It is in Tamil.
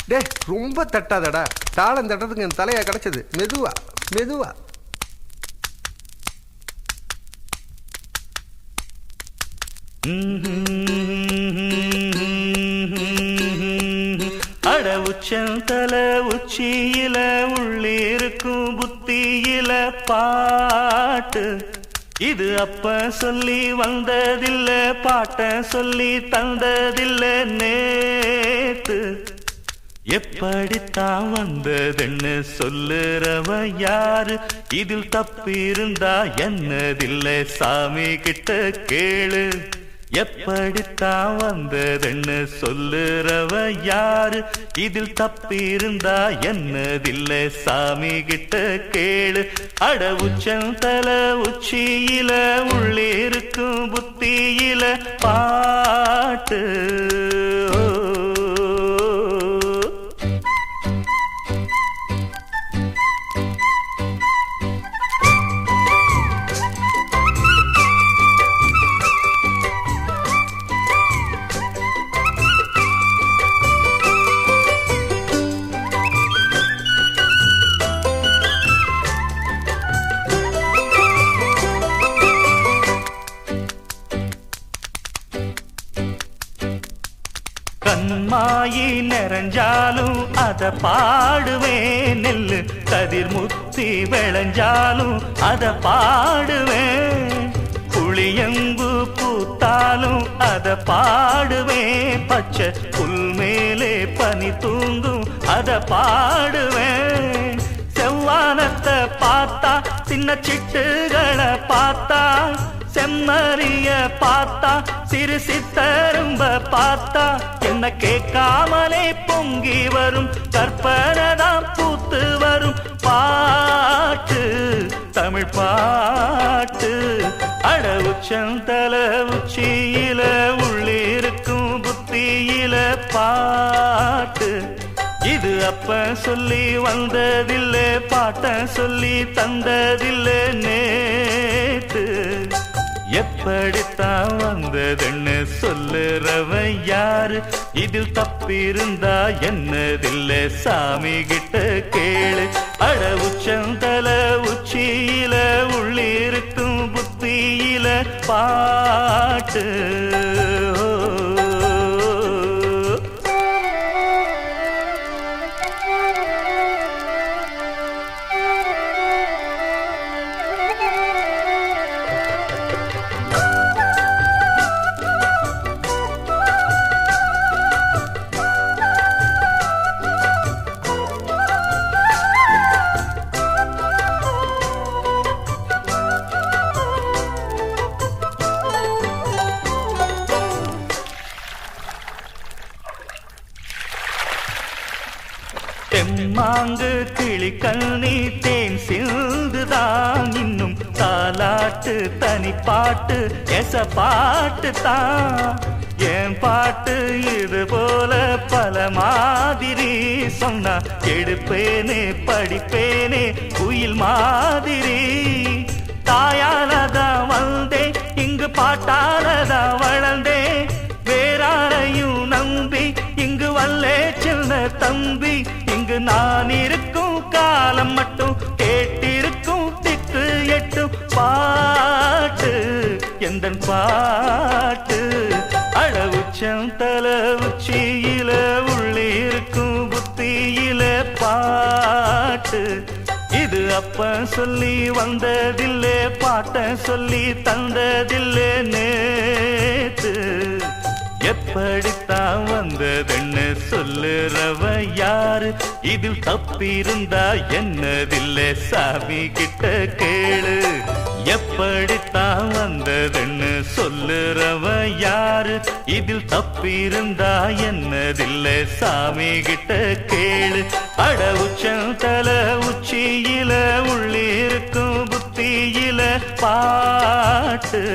டே ரொம்ப தட்டாதடா. தாளம் தட்டத்துக்கு என் தலையா கிடைச்சது. மெதுவா மெதுவா. அட உச்சந்தல உச்சியில உள்ளிருக்கும் புத்தியில பாட்டு. இது அப்ப சொல்லி வந்ததில்ல, பாட்ட சொல்லி தந்ததில்ல நேத்து. எப்படித்தான் வந்ததுன்னு சொல்லுறவ யாரு? இதில் தப்பிருந்தா என்னதில்லை, சாமி கிட்ட கேளு. எப்படித்தான் வந்ததுன்னு சொல்லுறவ யாரு? இதில் தப்பிருந்தா என்னதில்லை, சாமி கிட்ட கேளு. அட உச்சந்தல உச்சியில உள்ளிருக்கும் புத்தியில பாட்டு. கண்மாயி நிறைஞ்சாலும் அத பாடுவேன், நெல்லு கதிர் முத்தி விளைஞ்சாலும் அத பாடுவேன். புளியம்பு பூத்தாலும் அத பாடுவேன், பச்சை புல் மேலே பனி தூங்கும் அத பாடுவேன். செவ்வானத்தை பார்த்தா சின்ன சிட்டுகளை பார்த்தா, செம்மறிய பார்த்தா சிறு சித்தரும்ப பார்த்தா, என்ன கேட்காமலே பொங்கி வரும் கற்பனைதான் பூத்து வரும் பாட்டு, தமிழ் பாட்டு. அட உச்சந்தல உச்சியில உள்ளிருக்கும் புத்தியில பாட்டு. இது அப்ப சொல்லி வந்ததில்லை, பாட்ட சொல்லி தந்ததில்லை நேத்து. எப்படித்தான் வந்ததுன்னு சொல்லுறவ யாரு? இதில் தப்பிருந்தா என்னதில்லை, சாமி கிட்ட கேளு. அட உச்சந்தல உச்சியில உள்ளிருக்கும் புத்தியில பாட்டு. தெம்மாங்கு கிளிக்கண்ணி தேன் சிந்துதான், இன்னும் தாலாட்டு தனி பாட்டு எச பாட்டு தான். என் பாட்டு இது போல பல மாதிரி சொன்னா எடுப்பேனே படிப்பேனே குயில் மாதிரி. தாயாலதான் வந்தேன், இங்கு பாட்டாலதான் வளர்ந்தேன். வேறாரையும் நம்பி இங்கு வல்லே சின்ன தம்பி. இங்கு நான் இருக்கும் காலம் மட்டும் கேட்டிருக்கும் திக்கு எட்டும் பாட்டு, எந்தன் பாட்டு. அட உச்சந்தல உச்சியில உள்ளிருக்கும் புத்தியில பாட்டு. இது அப்ப சொல்லி வந்ததில்லை, பாட்ட சொல்லி தந்ததில்லை நேத்து. எப்படித்தான் வந்ததுன்னு சொல்லுறவ யாரு? இதில் தப்பிருந்தா என்னதில்லை, சாமி கிட்ட கேளு. எப்படித்தான் வந்ததுன்னு சொல்லுறவ யாரு? இதில் தப்பிருந்தா என்னதில்லை, சாமி கிட்ட கேளு. அட உச்சந்தல உச்சியில உள்ளிருக்கும் புத்தியில பாட்டு.